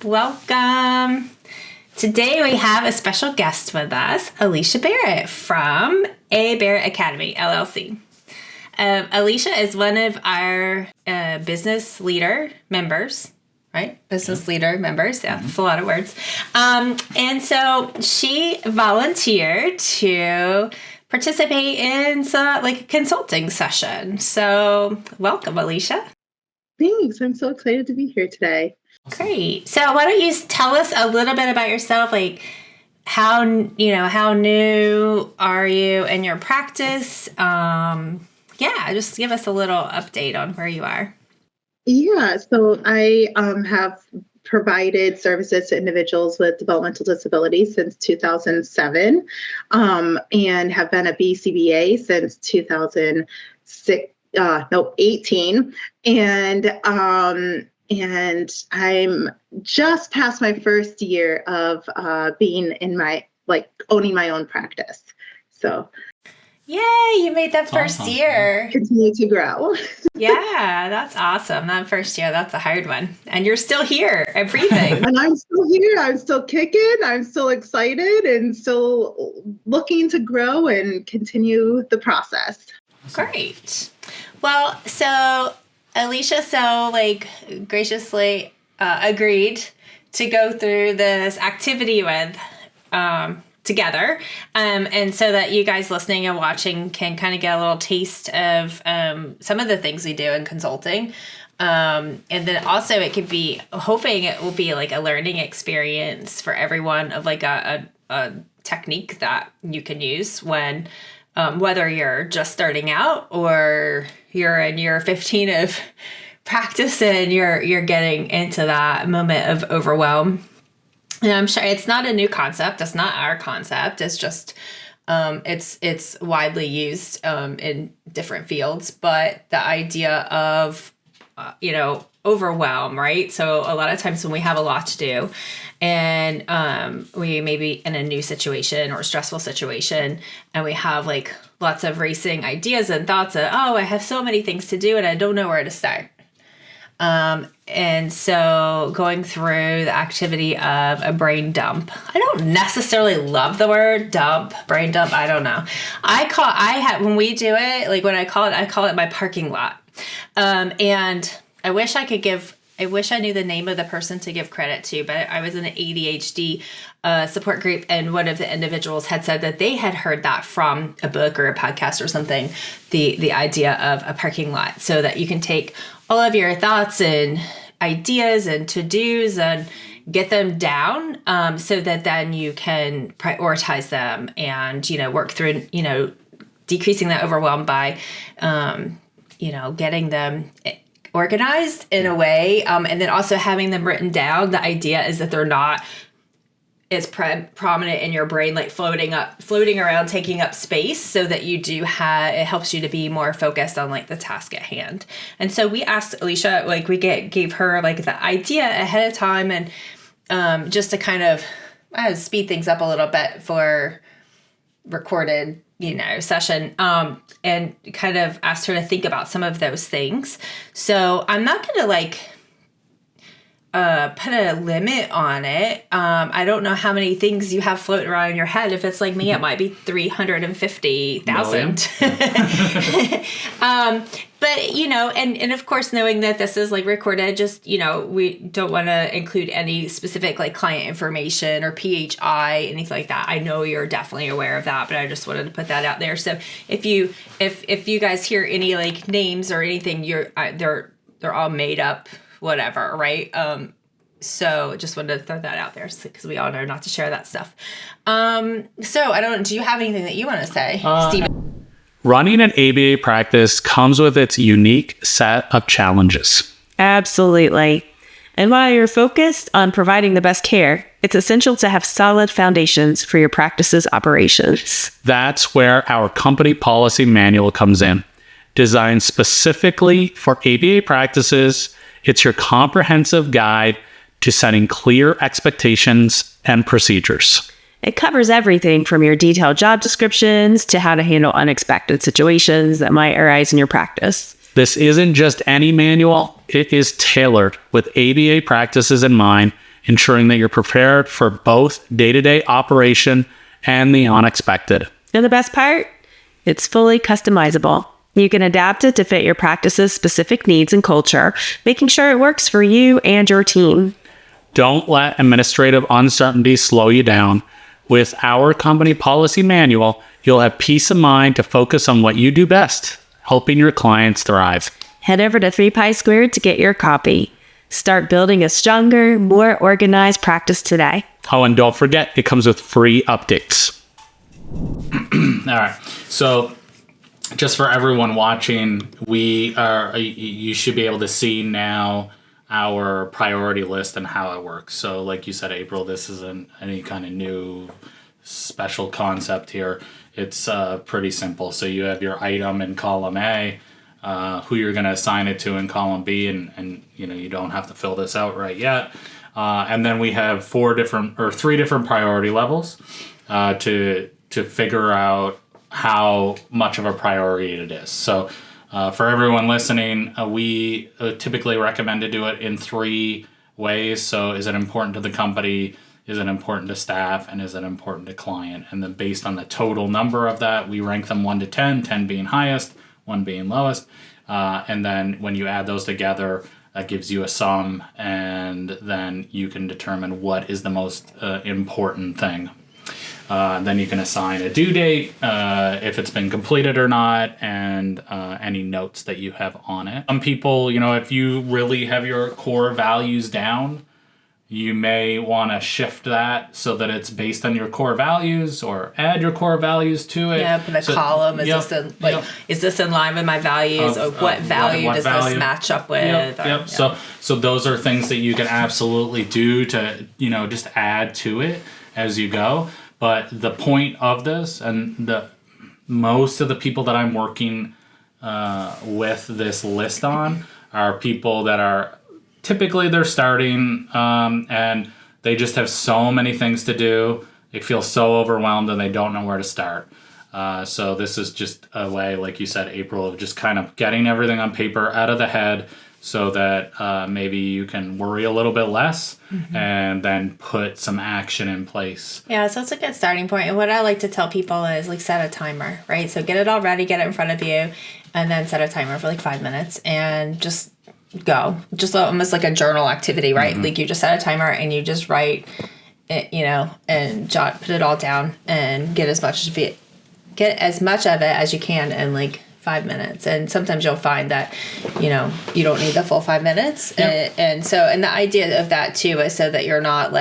Welcome. Today we have a special guest with us, Alecia Barrett from Barrett Academy LLC. Alecia is one of our business leader members, right? Business leader members. Yeah, that's a lot of words. And so she volunteered to participate in a consulting session. So welcome, Alecia. Thanks. I'm so excited to be here today. Great. So why don't you tell us a little bit about yourself? Like how new are you in your practice? Just give us a little update on where you are. Yeah. So I have provided services to individuals with developmental disabilities since 2007, and have been a BCBA since 2018. And I'm just past my first year of being in my, owning my own practice. So. Yay, you made that first year. Continue to grow. Yeah, that's awesome. That first year, that's a hard one. And you're still here and breathing. And I'm still here. I'm still kicking. I'm still excited and still looking to grow and continue the process. Great. Well, so Alecia graciously agreed to go through this activity with together, and so that you guys listening and watching can kind of get a little taste of some of the things we do in consulting, and then also it could be hoping it will be like a learning experience for everyone of like a technique that you can use when whether you're just starting out or you're in year 15 of practice and you're getting into that moment of overwhelm. And I'm sure it's not a new concept. It's not our concept. It's just it's widely used in different fields. But the idea of overwhelm, right? So a lot of times when we have a lot to do, and we may be in a new situation or stressful situation, and we have like lots of racing ideas and thoughts of, I have so many things to do and I don't know where to start. And so going through the activity of a brain dump, I don't necessarily love the word brain dump. I don't know. When we do it, like when I call it my parking lot. And I wish I knew the name of the person to give credit to, but I was in an ADHD support group, and one of the individuals had said that they had heard that from a book or a podcast or something, the idea of a parking lot, so that you can take all of your thoughts and ideas and to-dos and get them down, so that then you can prioritize them and, work through, decreasing that overwhelm by, getting them organized in a way, and then also having them written down. The idea is that they're not as prominent in your brain, like floating around, taking up space, so that you do it helps you to be more focused on like the task at hand. And so we asked Alecia, gave her like the idea ahead of time, and just to kind of speed things up a little bit for recorded session, and kind of asked her to think about some of those things. So I'm not going to put a limit on it. I don't know how many things you have floating around in your head. If it's like me, it might be 350,000. But, and of course, knowing that this is like recorded, just, we don't want to include any specific like client information or PHI, anything like that. I know you're definitely aware of that, but I just wanted to put that out there. So if you guys hear any like names or anything, they're all made up, whatever, right? So just wanted to throw that out there because we all know not to share that stuff. So do you have anything that you want to say, Stephen? Running an ABA practice comes with its unique set of challenges. Absolutely. And while you're focused on providing the best care, it's essential to have solid foundations for your practice's operations. That's where our company policy manual comes in. Designed specifically for ABA practices, it's your comprehensive guide to setting clear expectations and procedures. It covers everything from your detailed job descriptions to how to handle unexpected situations that might arise in your practice. This isn't just any manual. It is tailored with ABA practices in mind ensuring that you're prepared for both day-to-day operation and the unexpected. And the best part? It's fully customizable. You can adapt it to fit your practice's specific needs and culture, making sure it works for you and your team. Don't let administrative uncertainty slow you down. With our company policy manual, you'll have peace of mind to focus on what you do best, helping your clients thrive. Head over to 3Pi Squared to get your copy. Start building a stronger, more organized practice today. Oh, and don't forget, it comes with free updates. All right. So just for everyone watching, you should be able to see now our priority list and how it works. So like you said, April, this isn't any kind of new special concept here. It's pretty simple. So you have your item in column A, who you're going to assign it to in column B, and you don't have to fill this out right yet. And then we have three different priority levels to figure out how much of a priority it is. So for everyone listening, we typically recommend to do it in 3 ways. So is it important to the company? Is it important to staff? And is it important to client? And then based on the total number of that, we rank them 1 to 10, 10 being highest, 1 being lowest. And then when you add those together, that gives you a sum, and then you can determine what is the most important thing. Then you can assign a due date, if it's been completed or not, and any notes that you have on it. Some people, if you really have your core values down, you may want to shift that so that it's based on your core values, or add your core values to it. Yeah, put a column. Is this in line with my values? Or what value does this match up with? Yep. So those are things that you can absolutely do to, just add to it as you go. But the point of this, and most of the people that I'm working with this list on are people that are typically they're starting and they just have so many things to do. They feel so overwhelmed and they don't know where to start. So this is just a way, like you said, April, of just kind of getting everything on paper out of the head so that maybe you can worry a little bit less and then put some action in place. Yeah, so it's a good starting point. And what I like to tell people is set a timer, right? So get it all ready, get it in front of you, and then set a timer for 5 minutes and just go. Just almost like a journal activity, right? Like you just set a timer and you just write it, and put it all down and get as much of it as you can in 5 minutes. And sometimes you'll find that you don't need the full 5 minutes. Yep. And the idea of that too is so that you're not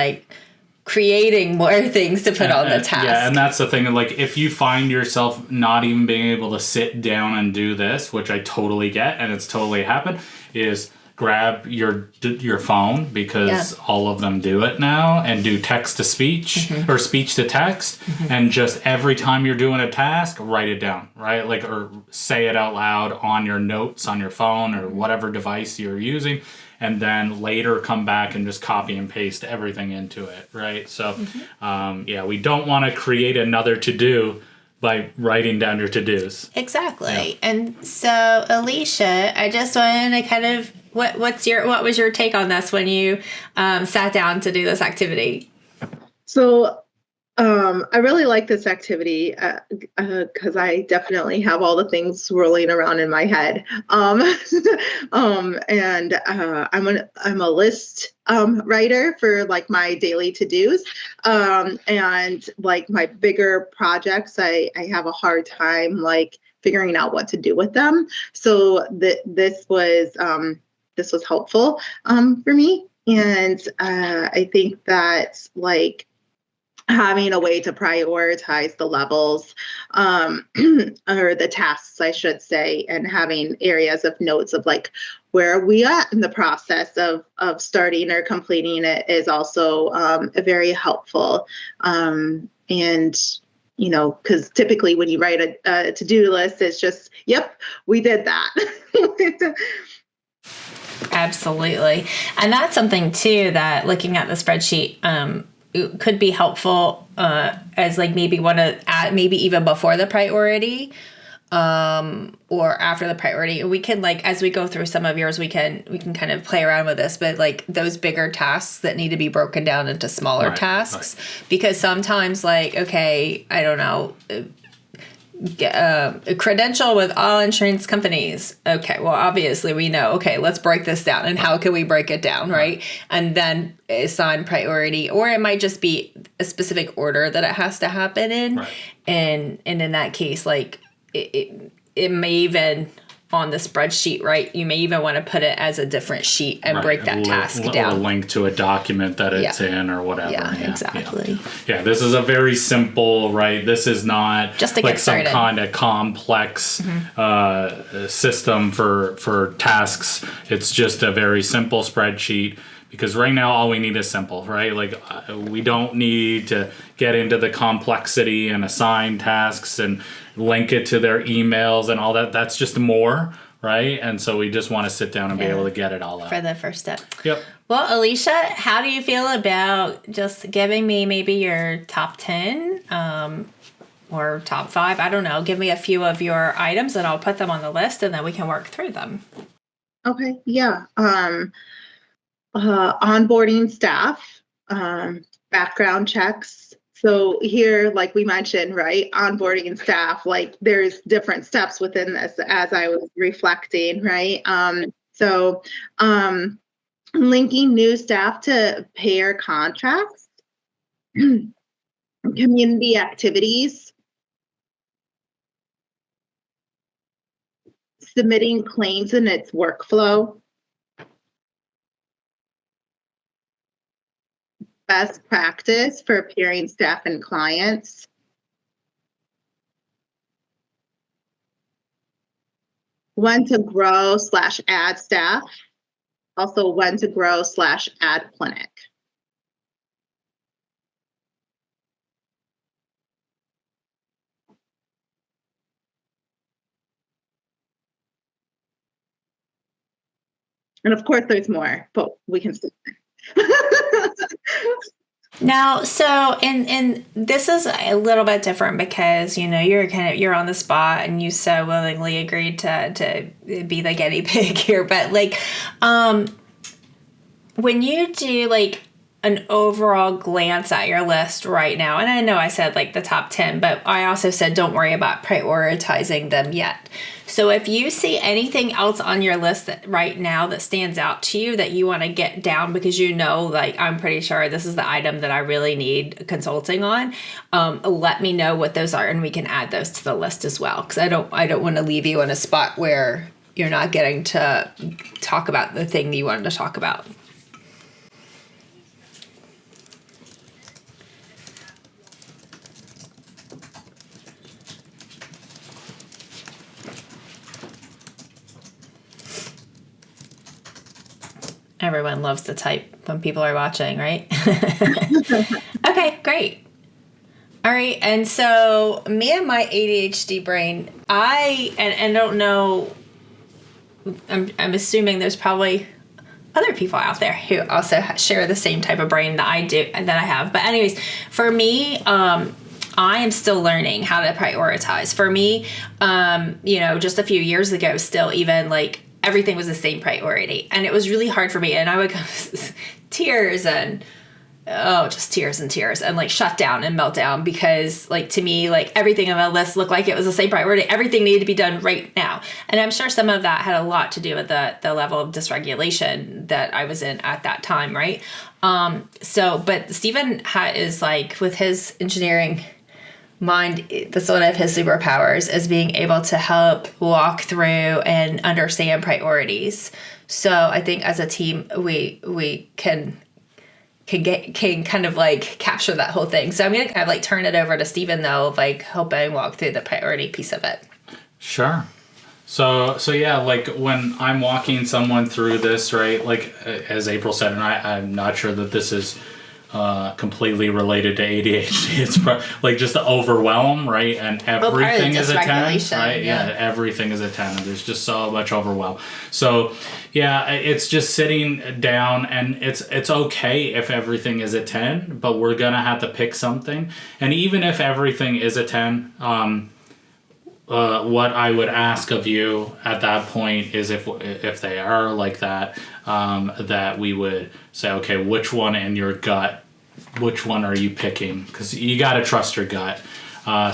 creating more things to put on the task. Yeah, and that's the thing. If you find yourself not even being able to sit down and do this, which I totally get, and it's totally happened, is grab your phone, because all of them do it now, and do text to speech or speech to text, and just every time you're doing a task, write it down, right? Or say it out loud on your notes on your phone or whatever device you're using, and then later come back and just copy and paste everything into it, right? So, we don't want to create another to-do by writing down your to-dos. Exactly. Yeah. And so, Alecia, I just wanted to kind of, what was your take on this when you sat down to do this activity? So I really like this activity because I definitely have all the things swirling around in my head. And I'm a list writer for my daily to-dos. And my bigger projects, I have a hard time figuring out what to do with them. So this was helpful for me. And I think that having a way to prioritize the levels or the tasks, I should say, and having areas of notes of where are we at in the process of starting or completing it is also very helpful. And because typically when you write a to-do list, it's just, yep, we did that. Absolutely. And that's something too that looking at the spreadsheet it could be helpful as maybe want to add, maybe even before the priority, or after the priority. And we can, like, as we go through some of yours, we can kind of play around with this, but like those bigger tasks that need to be broken down into smaller tasks, because sometimes, like, okay, I don't know, a credential with all insurance companies. Okay, well, obviously we know, okay, let's break this down. And how can we break it down, right? And then assign priority, or it might just be a specific order that it has to happen in. Right. And in that case, like, it may even on the spreadsheet, right? You may even want to put it as a different sheet and break that task down. Or link to a document that it's in or whatever. Yeah, exactly. Yeah, this is a very simple, right? This is not just to like get started. Some kind of complex system for tasks. It's just a very simple spreadsheet. Because right now, all we need is simple, right? Like, we don't need to get into the complexity and assign tasks and link it to their emails and all that. That's just more, right? And so we just want to sit down and be able to get it all out. For the first step. Yep. Well, Alecia, how do you feel about just giving me maybe your top 10 or top 5? I don't know. Give me a few of your items and I'll put them on the list and then we can work through them. Okay. Yeah. Onboarding staff, background checks. So here, like we mentioned, right, onboarding staff, like there's different steps within this as I was reflecting, right? Linking new staff to payer contracts, community activities, submitting claims in its workflow, best practice for peering staff and clients, when to grow / add staff, also when to grow / add clinic. And of course there's more, but we can stick. Now, so and this is a little bit different because, you know, you're on the spot and you so willingly agreed to be the guinea pig here. But like, when you do like an overall glance at your list right now, and I know I said like the top 10, but I also said don't worry about prioritizing them yet. So if you see anything else on your list that right now that stands out to you that you want to get down because you know, like, I'm pretty sure this is the item that I really need consulting on, let me know what those are and we can add those to the list as well. Because I don't want to leave you in a spot where you're not getting to talk about the thing that you wanted to talk about. Everyone loves to type when people are watching, right? Okay, great. All right, and so me and my ADHD brain, I don't know, I'm assuming there's probably other people out there who also share the same type of brain that I do, that I have. But anyways, for me, I am still learning how to prioritize. For me, you know, just a few years ago, still even like, everything was the same priority. And it was really hard for me. And I would go tears and like shut down and melt down because like to me, like everything on the list looked like it was the same priority. Everything needed to be done right now. And I'm sure some of that had a lot to do with the level of dysregulation that I was in at that time, right? But Stephen is like with his engineering mind, that's one of his superpowers is being able to help walk through and understand priorities. So I think as a team, we can kind of like capture that whole thing. So I'm going to kind of like turn it over to Stephen though, like helping walk through the priority piece of it. Sure. So yeah, like when I'm walking someone through this, right, like as April said, and I'm not sure that this is completely related to ADHD. It's like just the overwhelm, right? And everything is a 10, right? Yeah, everything is a 10. And there's just so much overwhelm. So yeah, it's just sitting down and it's okay if everything is a 10, but we're going to have to pick something. And even if everything is a 10, what I would ask of you at that point is if they are like that, that we would say, okay, which one in your gut, which one are you picking? Because you got to trust your gut.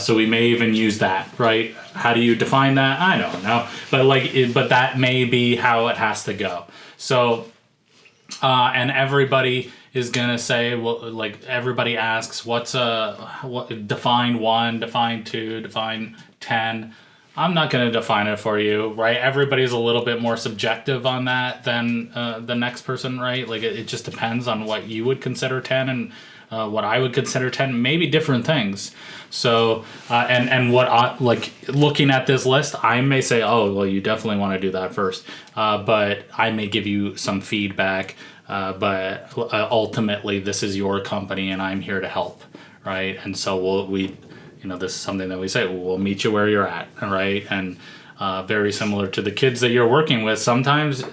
So we may even use that, right? How do you define that? I don't know, but that may be how it has to go. So, and everybody is gonna say, well, like everybody asks, what define 1, define 2, define 10. I'm not gonna define it for you, right? Everybody's a little bit more subjective on that than the next person, right? Like it just depends on what you would consider 10 and what I would consider 10, maybe different things. So, and what like looking at this list, I may say, oh, well, you definitely want to do that first. But I may give you some feedback. But ultimately, this is your company, and I'm here to help, right? And so this is something that we say, we'll meet you where you're at, right? And very similar to the kids that you're working with, sometimes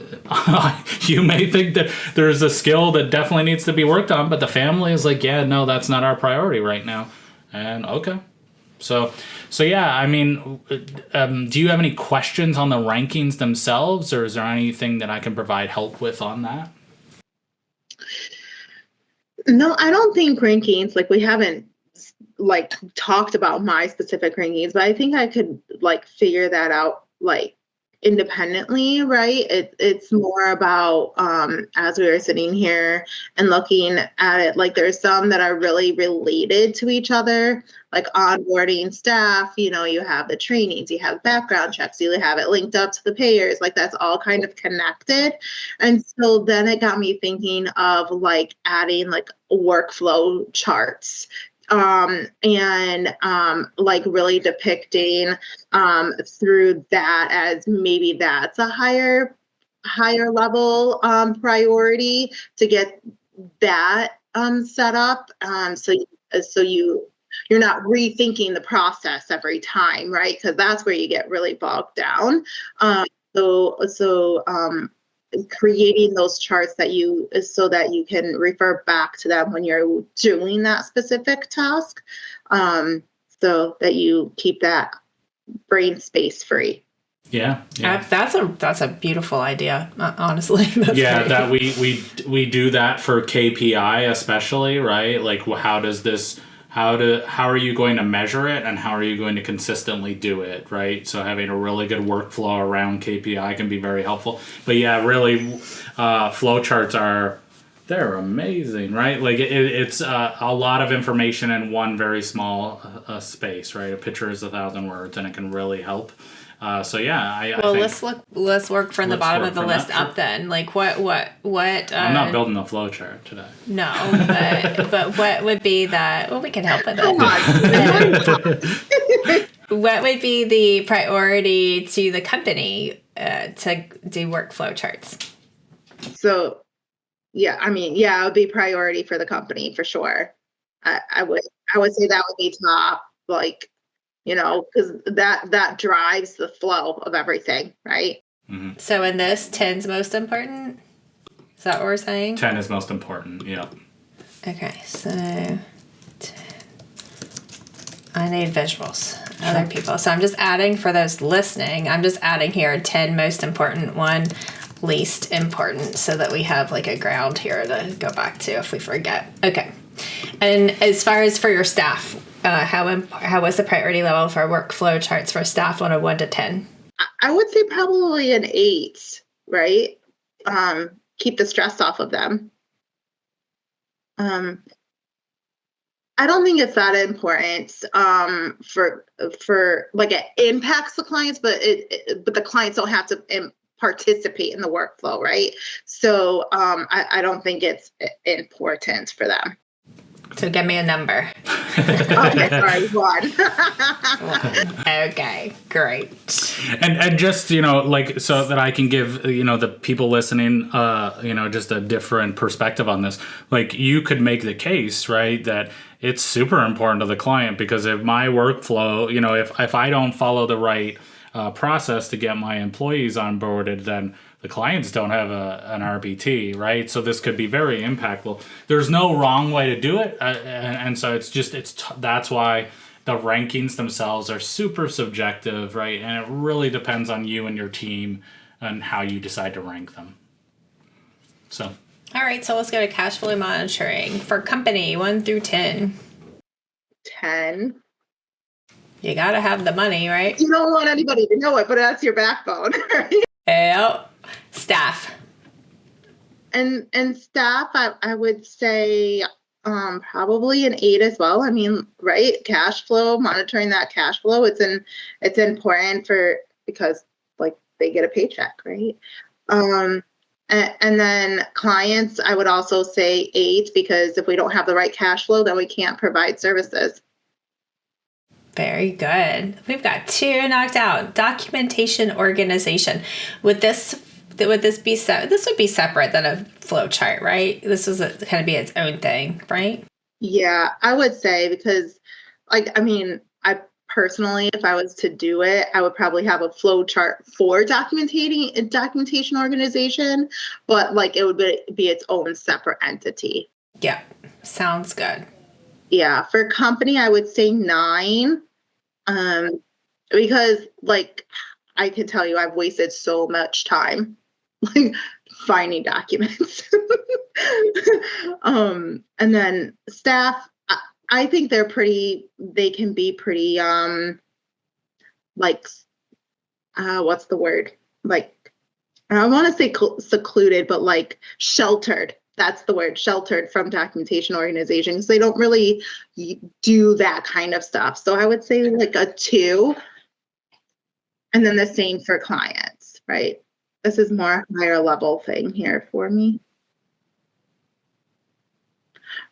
you may think that there's a skill that definitely needs to be worked on, but the family is like, yeah, no, that's not our priority right now. And okay. So yeah, I mean, do you have any questions on the rankings themselves, or is there anything that I can provide help with on that? No, I don't think rankings, like we haven't like talked about my specific rankings, but I think I could like figure that out like independently, right? It's more about as we were sitting here and looking at it, like there's some that are really related to each other, like onboarding staff, you have the trainings, you have background checks, you have it linked up to the payers, like that's all kind of connected. And so then it got me thinking of like adding like workflow charts, and like really depicting through that as maybe that's a higher level priority to get that set up, so you're not rethinking the process every time, right? Because that's where you get really bogged down. So creating those charts so that you can refer back to them when you're doing that specific task, so that you keep that brain space free. Yeah. That's a beautiful idea, honestly. That's yeah, great. that we do that for KPI especially, right? Like how are you going to measure it, and how are you going to consistently do it, right? So having a really good workflow around KPI can be very helpful. But yeah, really, flowcharts they're amazing, right? Like it's a lot of information in one very small space, right? A picture is 1,000 words, and it can really help. So yeah, I think let's work from the bottom of the list up then. Like what I'm not building a flowchart today. No, but what would be that? Well, we can help with it. What would be the priority to the company to do workflow charts? So yeah, I mean, yeah, it would be priority for the company for sure. I would say that would be top, like, because that drives the flow of everything, right? Mm-hmm. So in this, 10's most important? Is that what we're saying? 10 is most important, yeah. Okay, so 10. I need visuals, other people. So I'm just adding, for those listening, I'm just adding here 10 most important, 1 least important, so that we have like a ground here to go back to if we forget. Okay. And as far as for your staff, how was the priority level for workflow charts for staff on a 1 to 10? I would say probably an 8, right? Keep the stress off of them. I don't think it's that important for like it impacts the clients, but the clients don't have to participate in the workflow, right? So I don't think it's important for them. So give me a number. Okay, sorry, 1. Okay, great. And just, like, so that I can give, the people listening, just a different perspective on this. Like, you could make the case, right, that it's super important to the client, because if my workflow, if I don't follow the right process to get my employees onboarded, then the clients don't have an RBT, right? So this could be very impactful. There's no wrong way to do it, and so that's why the rankings themselves are super subjective, right? And it really depends on you and your team and how you decide to rank them. So. All right, so let's go to cash flow monitoring for company 1 through 10. 10. You got to have the money, right? You don't want anybody to know it, but that's your backbone, right? Yep. Staff. And staff, I would say probably an 8 as well. I mean, right? Cash flow, monitoring that cash flow, it's important because like they get a paycheck, right? And then clients, I would also say 8, because if we don't have the right cash flow, then we can't provide services. Very good. We've got 2 knocked out. Documentation organization. Would this be this would be separate than a flow chart, right? This was kind of be its own thing, right? Yeah, I would say, because I I personally, if I was to do it, I would probably have a flow chart for documentation organization, but like it would be its own separate entity. Yeah. Sounds good. Yeah, for company, I would say 9. Because like I can tell you, I've wasted so much time like finding documents. And then staff, I think they can be pretty like what's the word? Like, I want to say secluded, but like sheltered. That's the word, sheltered from documentation organizations. They don't really do that kind of stuff. So I would say like a 2. And then the same for clients, right? This is more higher level thing here for me.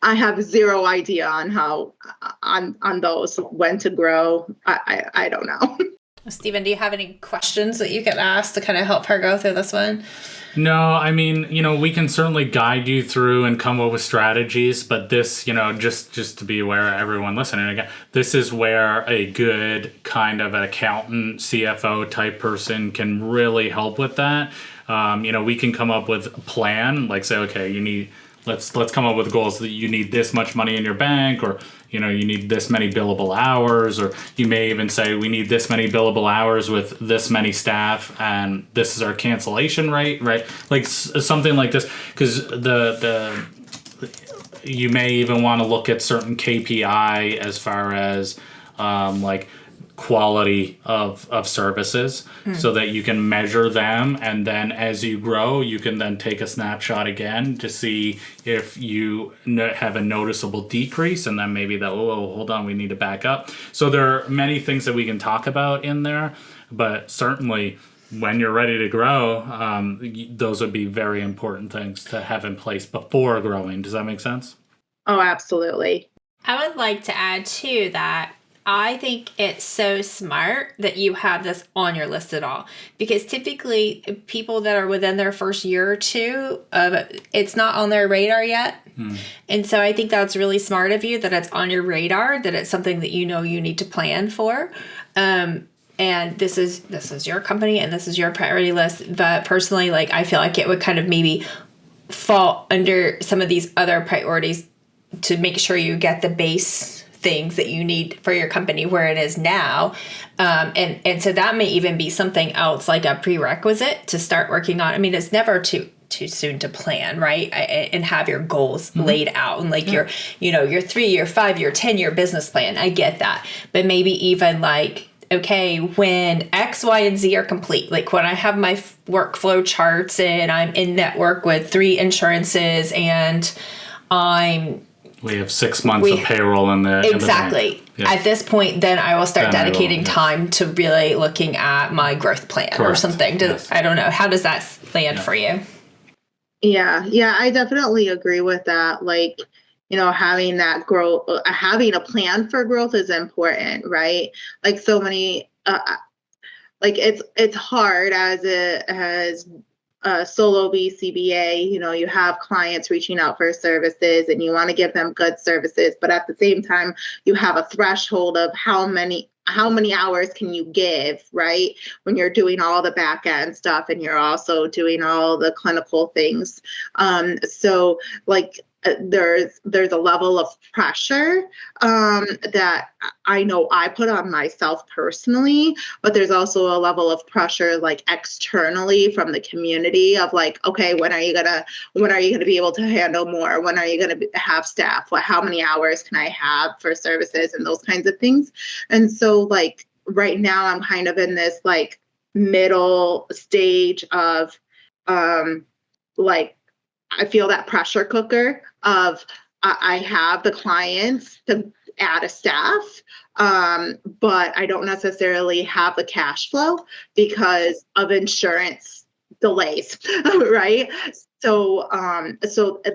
I have 0 idea on how, on those, when to grow. I don't know. Stephen, do you have any questions that you could ask to kind of help her go through this one? No, I mean, we can certainly guide you through and come up with strategies, but this, just to be aware, everyone listening again, this is where a good kind of an accountant, CFO type person can really help with that. We can come up with a plan, like say, okay, let's come up with goals that you need this much money in your bank, or you need this many billable hours, or you may even say we need this many billable hours with this many staff, and this is our cancellation rate, right? Like something like this, because you may even want to look at certain KPI as far as like quality of services, so that you can measure them, and then as you grow you can then take a snapshot again to see if you have a noticeable decrease, and then maybe hold on, we need to back up. So there are many things that we can talk about in there, but certainly when you're ready to grow, those would be very important things to have in place before growing. Does that make sense? Oh, absolutely. I would like to add to that. I think it's so smart that you have this on your list at all, because typically people that are within their first year or 2 it's not on their radar yet. And so I think that's really smart of you that it's on your radar, that it's something that you need to plan for. And this is your company and this is your priority list. But personally, like, I feel like it would kind of maybe fall under some of these other priorities to make sure you get the base things that you need for your company where it is now. And so that may even be something else, like a prerequisite to start working on. I mean, it's never too soon to plan, right? And have your goals laid out, and like your 3-year, 5-year, 10-year business plan. I get that. But maybe even like, okay, when X, Y, and Z are complete, like when I have my workflow charts and I'm in network with 3 insurances and we have 6 months of payroll in there. Exactly. Yeah. At this point, then I will start dedicating time to really looking at my growth plan. Correct. Or something. I don't know. How does that land for you? Yeah, I definitely agree with that. Like, having that growth, having a plan for growth is important, right? Like so many, like it's hard as a solo BCBA, you have clients reaching out for services and you want to give them good services, but at the same time, you have a threshold of how many hours can you give, right? When you're doing all the back end stuff and you're also doing all the clinical things. So like, there's a level of pressure that I know I put on myself personally, but there's also a level of pressure like externally from the community of like, okay, when are you gonna be able to handle more? When are you gonna have staff? How many hours can I have for services and those kinds of things? And so like right now I'm kind of in this like middle stage of like I feel that pressure cooker of I have the clients to add a staff, but I don't necessarily have the cash flow because of insurance delays, right? So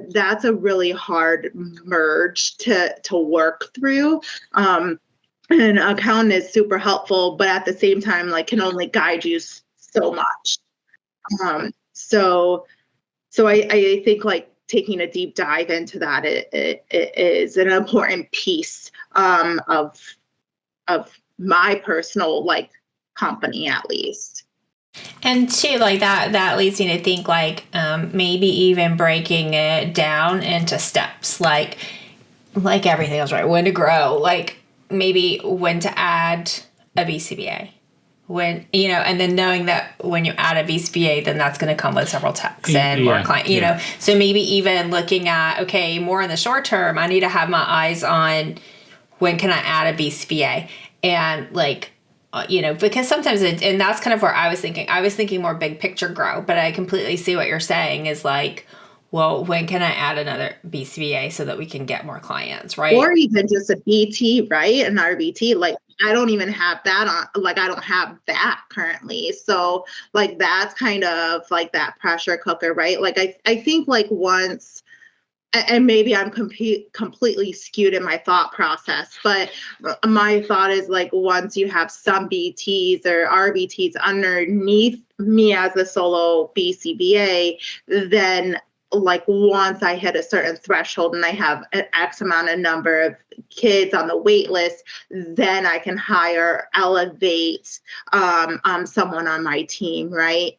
that's a really hard merge to work through. And an accountant is super helpful, but at the same time, like can only guide you so much. So I think like taking a deep dive into that it is an important piece of my personal like company at least. And too, like that leads me to think like maybe even breaking it down into steps, like everything else, right? When to grow, like maybe when to add a BCBA. When, and then knowing that when you add a VCBA, then that's going to come with several techs and more client, know. So maybe even looking at, okay, more in the short term, I need to have my eyes on when can I add a VCBA? And like, because sometimes and that's kind of where I was thinking more big picture grow, but I completely see what you're saying is like, well, when can I add another BCBA so that we can get more clients, right? Or even just a BT, right? An RBT. Like I don't even have that on, like I don't have that currently. So like that's kind of like that pressure cooker, right? Like I think like once, and maybe I'm completely skewed in my thought process, but my thought is like once you have some BTs or RBTs underneath me as a solo BCBA, then like once I hit a certain threshold and I have an X amount of number of kids on the wait list, then I can elevate someone on my team, right?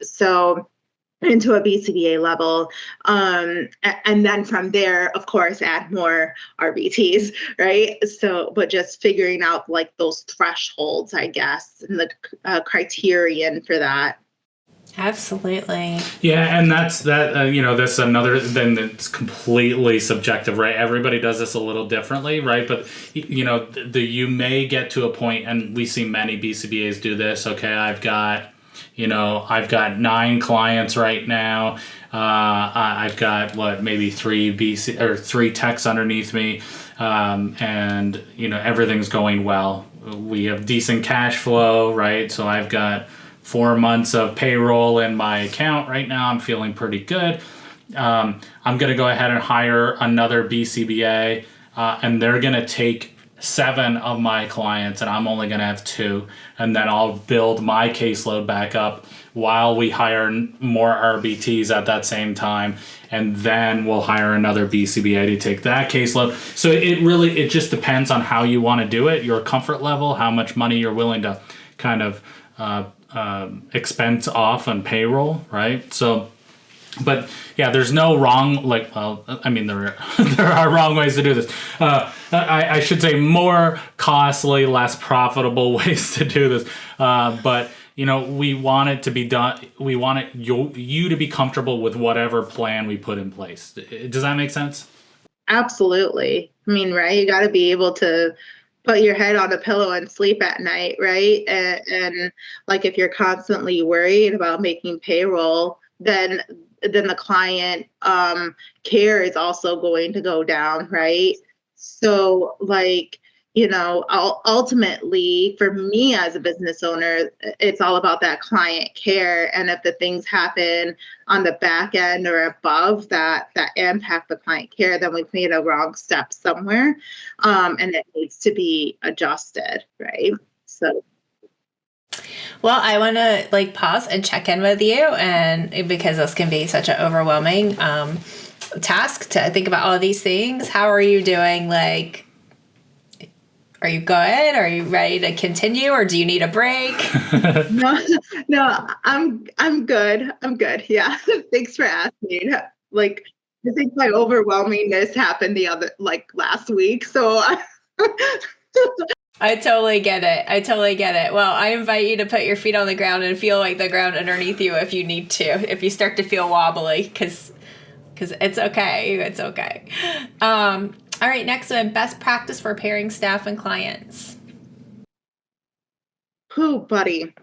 So into a BCBA level. And then from there, of course, add more RBTs, right? So, but just figuring out like those thresholds, I guess, and the criterion for that. Absolutely. Yeah, and that's that's another thing that's completely subjective, right? Everybody does this a little differently, right? But you may get to a point, and we see many BCBAs do this. Okay, I've got 9 clients right now. I've got maybe 3 techs underneath me, and everything's going well. We have decent cash flow, right? So I've got 4 months of payroll in my account right now. I'm feeling pretty good. I'm going to go ahead and hire another BCBA, and they're going to take 7 of my clients, and I'm only going to have 2. And then I'll build my caseload back up while we hire more RBTs at that same time. And then we'll hire another BCBA to take that caseload. So it just depends on how you want to do it, your comfort level, how much money you're willing to kind of expense off on payroll, right? So, but yeah, there's no wrong, there are wrong ways to do this. I should say more costly, less profitable ways to do this. But we want it to be done. We want you to be comfortable with whatever plan we put in place. Does that make sense? Absolutely. I mean, right? You got to be able to put your head on a pillow and sleep at night, right? And like if you're constantly worried about making payroll, then the client care is also going to go down, right? So like, ultimately for me as a business owner, it's all about that client care. And if the things happen on the back end or above that impact the client care, then we've made a wrong step somewhere. And it needs to be adjusted, right? So. Well, I want to pause and check in with you, and because this can be such an overwhelming task to think about all of these things. How are you doing? Are you good? Are you ready to continue, or do you need a break? No, I'm good. I'm good. Yeah. Thanks for asking. I think my overwhelmingness happened last week. So I totally get it. I totally get it. Well, I invite you to put your feet on the ground and feel like the ground underneath you if you need to, if you start to feel wobbly, because it's okay. It's okay. All right, next one, best practice for pairing staff and clients. oh, buddy,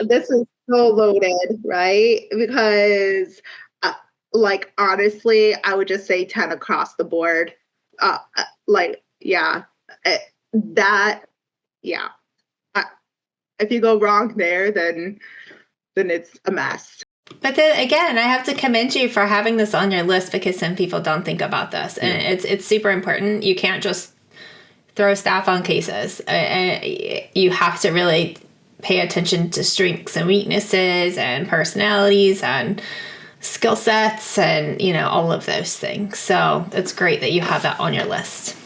this is so loaded, right? Because, honestly, I would just say 10 across the board. Yeah, yeah. If you go wrong there, then it's a mess. But then again, I have to commend you for having this on your list, because some people don't think about this, and it's super important. You can't just throw staff on cases. You have to really pay attention to strengths and weaknesses and personalities and skill sets and, all of those things. So it's great that you have that on your list.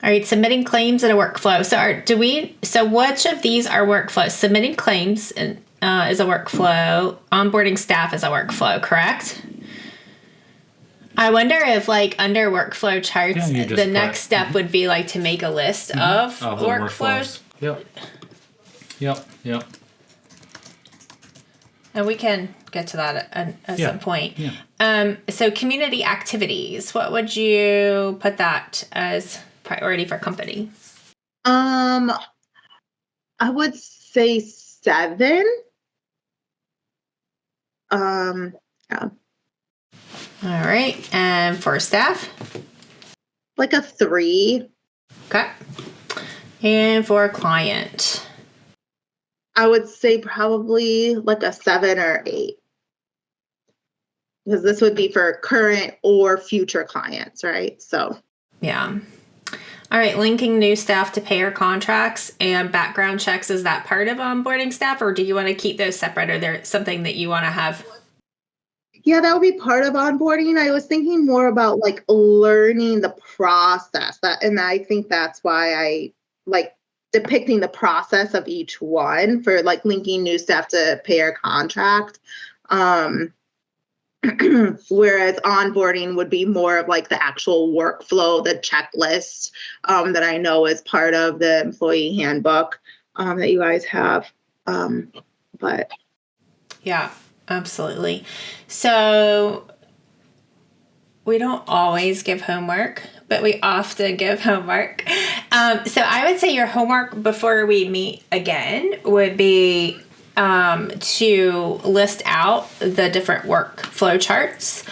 All right, submitting claims in a workflow. So which of these are workflows? Submitting claims is a workflow. Onboarding staff is a workflow, correct? I wonder if under workflow charts, the next step would be to make a list of workflows. Yep. And we can get to that at some point. Yeah. So community activities, what would you put that as priority for company? I would say 7. Yeah. All right. And for staff? A 3. Okay. And for client? I would say probably a 7 or 8. Because this would be for current or future clients, right? So. Yeah. All right. Linking new staff to payer contracts and background checks. Is that part of onboarding staff, or do you want to keep those separate? Or there something that you want to have? Yeah, that would be part of onboarding. I was thinking more about learning the process, and I think that's why I depicting the process of each one for linking new staff to payer contract. Whereas onboarding would be more of the actual workflow, the checklist that I know is part of the employee handbook that you guys have. But yeah. Absolutely. So we don't always give homework, but we often give homework. So I would say your homework before we meet again would be to list out the different workflow charts.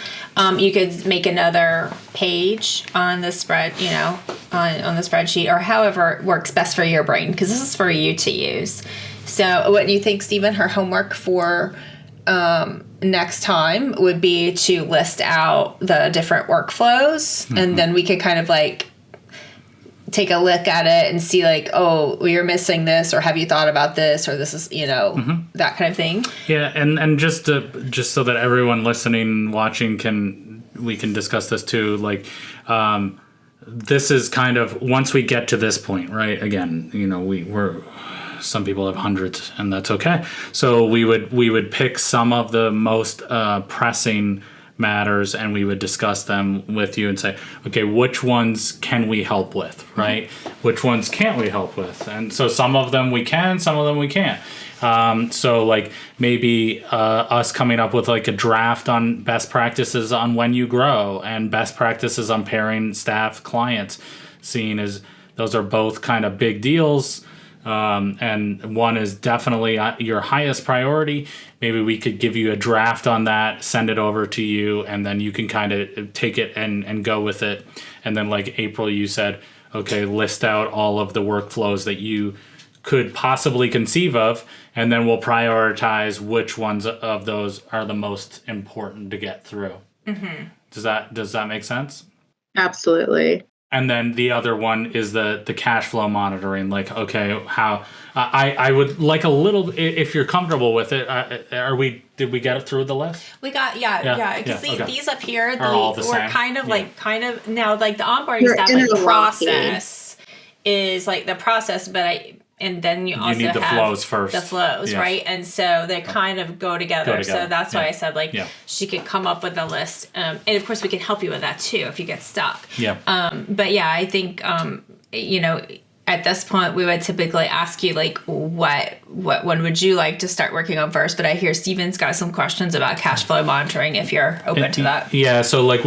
You could make another page on the spread, on the spreadsheet, or however works best for your brain, because this is for you to use. So what do you think, Stephen? Her homework for next time would be to list out the different workflows, and then we could kind of take a look at it and see oh, you're missing this, or have you thought about this, or this is that kind of thing. Yeah, and just so that everyone listening, watching we can discuss this too. This is kind of once we get to this point, right? Again, we're some people have hundreds, and that's okay. So we would pick some of the most pressing matters, and we would discuss them with you and say, okay, which ones can we help with, right? Which ones can't we help with? And so some of them we can, some of them we can't. So maybe us coming up with a draft on best practices on when you grow and best practices on pairing staff clients, seeing as those are both kind of big deals. And one is definitely your highest priority. Maybe we could give you a draft on that, send it over to you, and then you can kind of take it and go with it. And then April, you said, okay, list out all of the workflows that you could possibly conceive of, and then we'll prioritize which ones of those are the most important to get through. Mm-hmm. Does that make sense? Absolutely. And then the other one is the cash flow monitoring. Okay, how I would like a little, if you're comfortable with it. Did we get it through the list? We got because these up here all the we're same. kind of now the onboarding stuff, the process is the process, but and then you also need the have flows first. the flows, Yes. right? And so they kind of go together. So that's why Yeah. I said, like, Yeah. she could come up with a list. And of course we can help you with that too if you get stuck. Yeah. But yeah, I think, you know, at this point we would typically ask you, like, what one would you like to start working on first? But I hear Steven's got some questions about cash flow monitoring if you're open to that. Yeah. So like,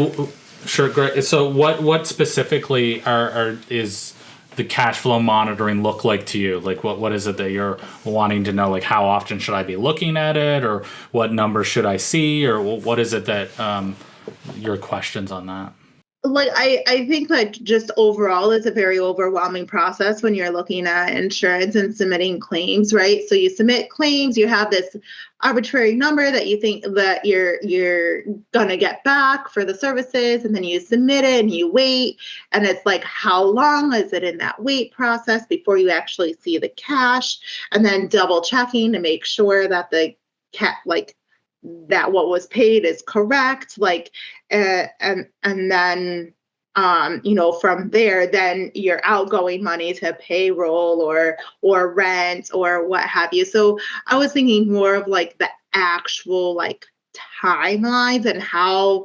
sure. Great. So what specifically is the cash flow monitoring look like to you? Like what is it that you're wanting to know? Like how often should I be looking at it, or what numbers should I see, or what is it that your questions on that? Like, I think that just overall it's a very overwhelming process when you're looking at insurance and submitting claims, right? So you submit claims, you have this arbitrary number that you think that you're gonna get back for the services, and then you submit it and you wait, and it's like, how long is it in that wait process before you actually see the cash? And then double checking to make sure that that what was paid is correct, like, and then you know, from there, then your outgoing money to payroll or rent or what have you. So I was thinking more of like the actual like timelines and how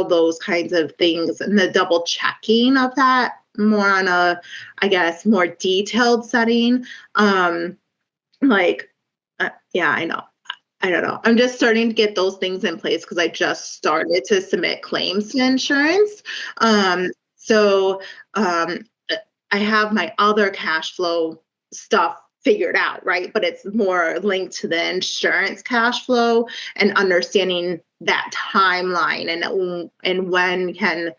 those kinds of things and the double checking of that more on a, I guess, more detailed setting. Yeah, I don't know. I'm just starting to get those things in place because I just started to submit claims to insurance. So I have my other cash flow stuff figured out, right? But it's more linked to the insurance cash flow and understanding that timeline and when can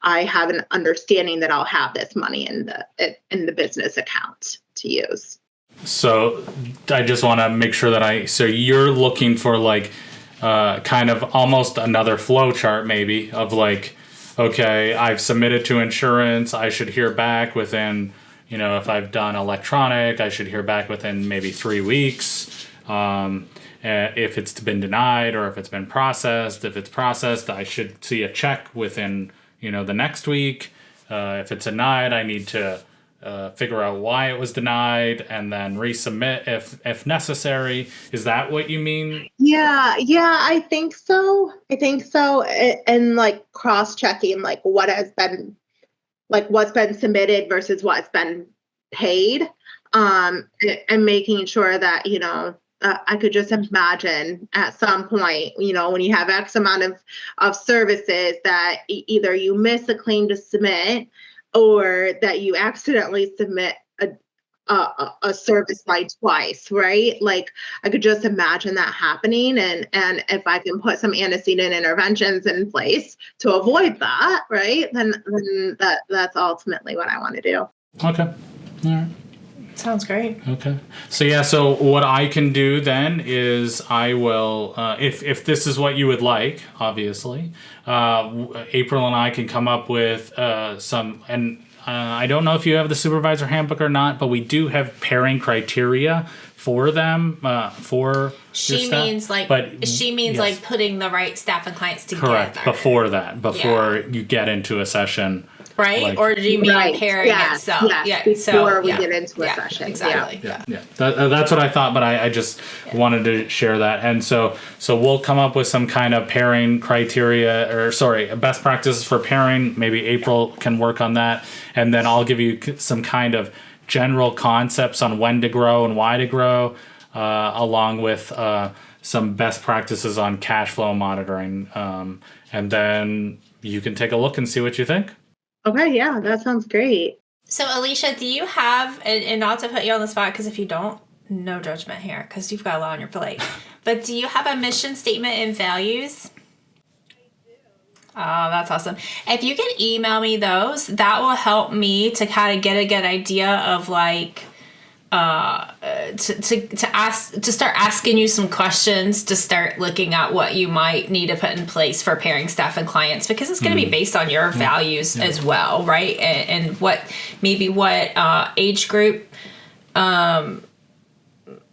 I have an understanding that I'll have this money in the business account to use. So I just want to make sure that so you're looking for like kind of almost another flow chart maybe of like, okay, I've submitted to insurance. I should hear back within, you know, if I've done electronic, I should hear back within maybe 3 weeks. If it's been denied or if it's been processed. If it's processed, I should see a check within, you know, the next week. If it's denied, I need to figure out why it was denied and then resubmit if necessary. Is that what you mean? Yeah, I think so. And like cross-checking like what's been submitted versus what's been paid. And making sure that, you know, I could just imagine at some point, you know, when you have X amount of services that either you miss a claim to submit or that you accidentally submit a service line twice, right? Like I could just imagine that happening, and if I can put some antecedent interventions in place to avoid that, right? Then that's ultimately what I want to do. Okay. All right. Sounds great. Okay. So what I can do then is I will, if this is what you would like, obviously, April and I can come up with some, and I don't know if you have the supervisor handbook or not, but we do have pairing criteria for them, for She your staff. means like Yes. like putting the right staff and clients together. Correct. Before you get into a session. Right? Like- Or do you mean Right. pairing Yes, itself? yes, Yeah. before we get into a yeah, session. Exactly. Yeah. That's what I thought, but I just wanted to share that. And so we'll come up with some kind of pairing criteria, best practices for pairing. Maybe April can work on that. And then I'll give you some kind of general concepts on when to grow and why to grow, along with some best practices on cash flow monitoring. And then you can take a look and see what you think. Okay, yeah, that sounds great. So, Alecia, do you have, and not to put you on the spot, because if you don't, no judgment here, because you've got a lot on your plate, but do you have a mission statement and values? Oh, that's awesome. If you can email me those, that will help me to kind of get a good idea of like, to start asking you some questions, to start looking at what you might need to put in place for pairing staff and clients, because it's going to be based on your values as well, right? And what age group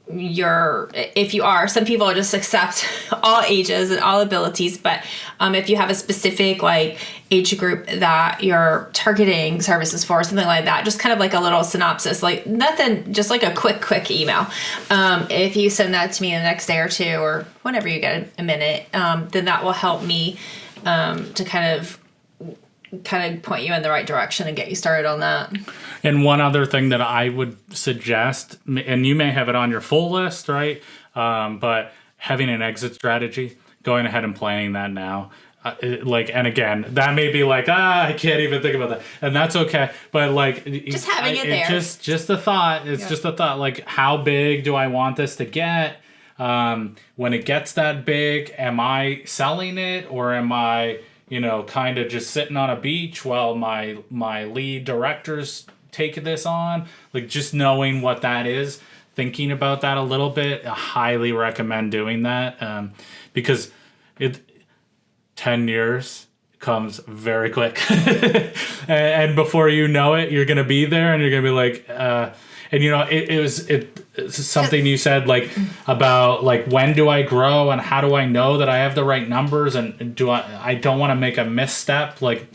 if you are, some people just accept all ages and all abilities, but if you have a specific like age group that you're targeting services for, something like that, just kind of like a little synopsis, like nothing, just like a quick email. If you send that to me in the next day or two, or whenever you get a minute, then that will help me to kind of point you in the right direction and get you started on that. And one other thing that I would suggest, and you may have it on your full list, right? But having an exit strategy, going ahead and planning that now. And again, that may be like, I can't even think about that. And that's okay. But like, just having it there. Just a thought. It's just a thought. Like, how big do I want this to get? When it gets that big, am I selling it, or am I, kind of just sitting on a beach while my lead directors take this on? Like, just knowing what that is, thinking about that a little bit, I highly recommend doing that, because 10 years comes very quick. and before you know it, you're going to be there, and you're going to be like, it's something you said, like, about like, when do I grow and how do I know that I have the right numbers, and I don't want to make a misstep. Like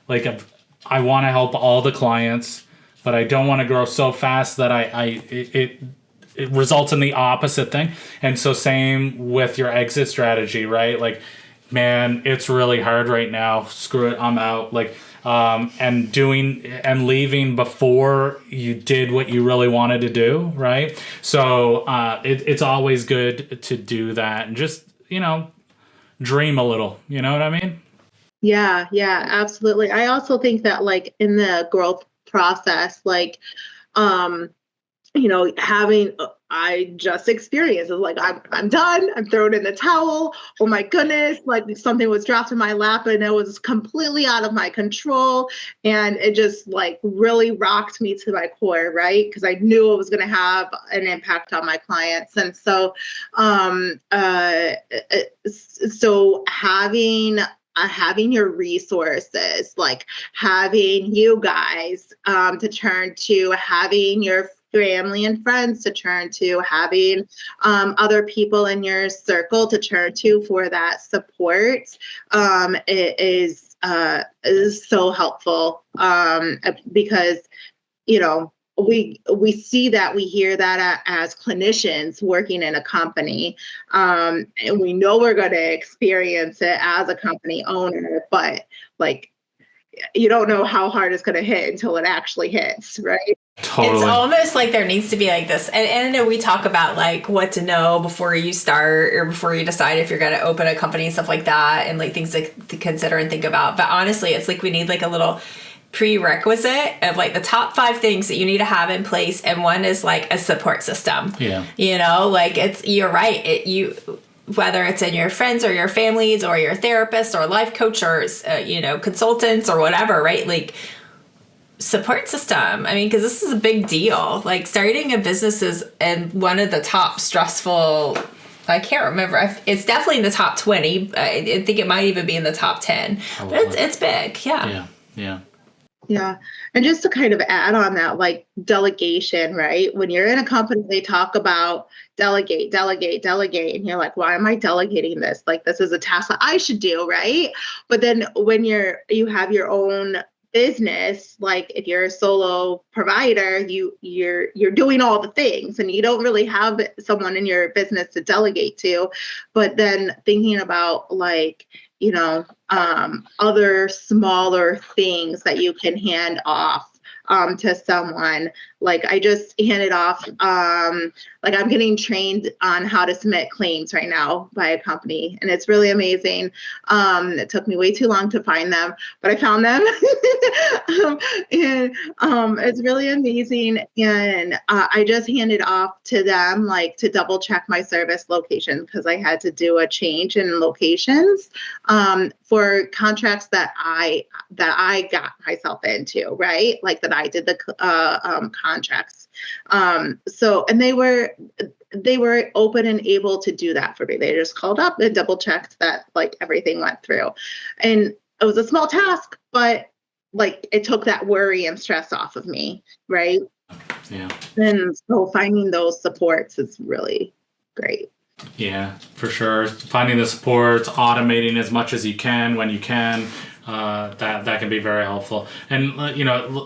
I want to help all the clients, but I don't want to grow so fast that it results in the opposite thing. And so same with your exit strategy, right? Like, man, it's really hard right now. Screw it, I'm out. Like, and leaving before you did what you really wanted to do, right? So it's always good to do that and just, dream a little. You know what I mean? Yeah, absolutely. I also think that like in the growth process, like, I just experienced it. Like, I'm done. I'm throwing in the towel. Oh my goodness. Like, something was dropped in my lap and it was completely out of my control. And it just like really rocked me to my core, right? Because I knew it was going to have an impact on my clients. And so, having your resources, like having you guys to turn to, having your family and friends to turn to, having other people in your circle to turn to for that support, it is so helpful, because we see that, we hear that as clinicians working in a company, and we know we're going to experience it as a company owner, but like, you don't know how hard it's going to hit until it actually hits, right? Totally. It's almost like there needs to be like this, and I know we talk about like what to know before you start or before you decide if you're going to open a company and stuff like that, and like things to consider and think about. But honestly, it's like we need like a little prerequisite of like the top 5 things that you need to have in place, and one is like a support system. Yeah. Like you're right. Whether it's in your friends or your families or your therapist or life coach or consultants or whatever, right? Like, support system. I mean, because this is a big deal. Like, starting a business is one of the top stressful. I can't remember. It's definitely in the top 20. I think it might even be in the top 10. But it's big. Yeah. Yeah. And just to kind of add on that, like delegation, right? When you're in a company, they talk about delegate. And you're like, why am I delegating this? Like, this is a task that I should do, right? But then when you have your own business, like if you're a solo provider, you're doing all the things and you don't really have someone in your business to delegate to. But then thinking about like, other smaller things that you can hand off to someone. Like, I just handed off, like, I'm getting trained on how to submit claims right now by a company, and it's really amazing. It took me way too long to find them, but I found them. And it's really amazing. And I just handed off to them, like, to double check my service location, because I had to do a change in locations for contracts that I got myself into, right? Like, that I did the contracts. And they were open and able to do that for me. They just called up and double checked that like everything went through. And it was a small task, but like it took that worry and stress off of me, right? Yeah. And so finding those supports is really great. Yeah, for sure. Finding the supports, automating as much as you can when you can. That can be very helpful. And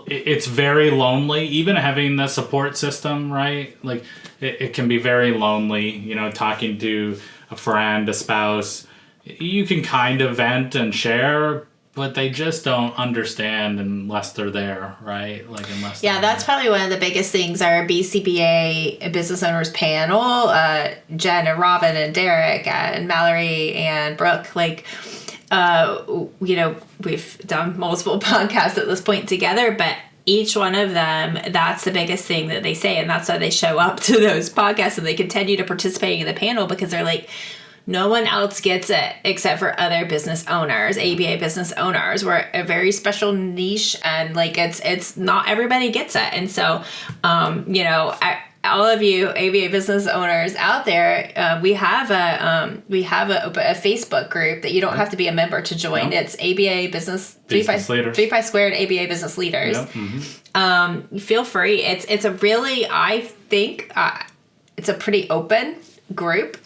it's very lonely, even having the support system, right? Like it can be very lonely, talking to a friend, a spouse. You can kind of vent and share, but they just don't understand unless they're there, right? Like unless Yeah, that's probably one of the biggest things. Our BCBA Business Owners Panel, Jen and Robin and Derek and Mallory and Brooke, we've done multiple podcasts at this point together, but each one of them, that's the biggest thing that they say. And that's why they show up to those podcasts and they continue to participate in the panel, because they're like, no one else gets it except for other business owners, ABA business owners. We're a very special niche, and it's not everybody gets it. And so, all of you ABA business owners out there, we have a Facebook group that you don't have to be a member to join. No. It's ABA Business Leaders. 3 Pi Squared ABA Business Leaders. Yep. Mm-hmm. Feel free. It's a really, I think, it's a pretty open group.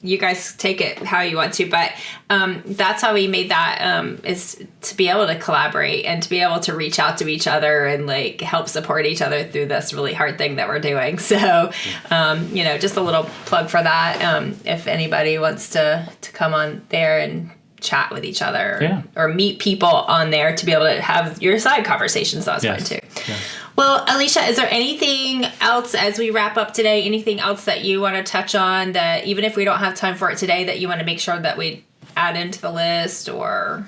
You guys take it how you want to, but that's how we made that, is to be able to collaborate and to be able to reach out to each other and help support each other through this really hard thing that we're doing. So, just a little plug for that. If anybody wants to come on there and chat with each other or meet people on there to be able to have your side conversations, that's fine too. Yeah. Well, Alecia, is there anything else as we wrap up today, anything else that you want to touch on that, even if we don't have time for it today, that you want to make sure that we add into the list, or?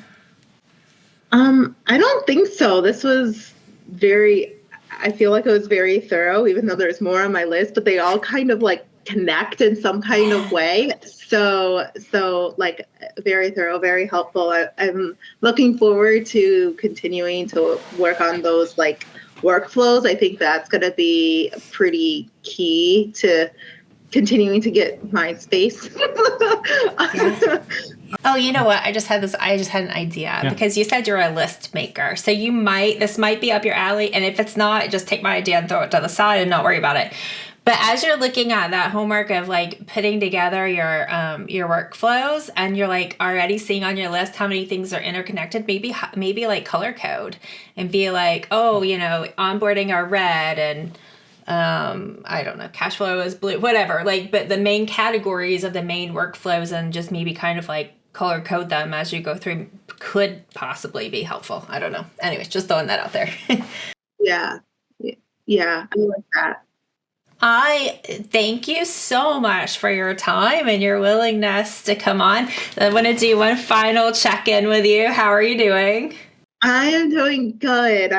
I don't think so. This was I feel like it was very thorough, even though there's more on my list, but they all kind of connect in some kind of way. So very thorough, very helpful. I'm looking forward to continuing to work on those workflows. I think that's going to be pretty key to continuing to get mind space. Oh, you know what? I just had an idea because you said you're a list maker. So this might be up your alley. And if it's not, just take my idea and throw it to the side and not worry about it. But as you're looking at that homework of putting together your workflows, and you're already seeing on your list how many things are interconnected, maybe color code and be onboarding are red and I don't know, cash flow is blue, whatever. But the main categories of the main workflows, and just maybe kind of color code them as you go through, could possibly be helpful. I don't know. Anyways, just throwing that out there. Yeah, I like that. I thank you so much for your time and your willingness to come on. I want to do one final check-in with you. How are you doing? I am doing good.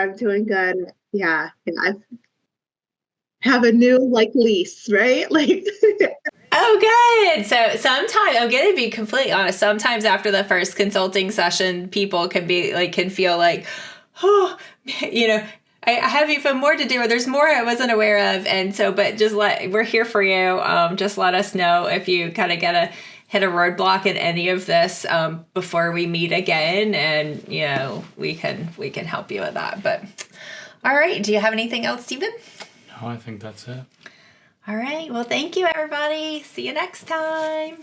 Yeah. And I have a new lease, right? Oh, good. So sometimes, I'm going to be completely honest, sometimes after the first consulting session, people can feel I have even more to do, or there's more I wasn't aware of. And so, but we're here for you. Just let us know if you kind of hit a roadblock in any of this before we meet again. And, we can help you with that. But all right. Do you have anything else, Stephen? No, I think that's it. All right. Well, thank you, everybody. See you next time.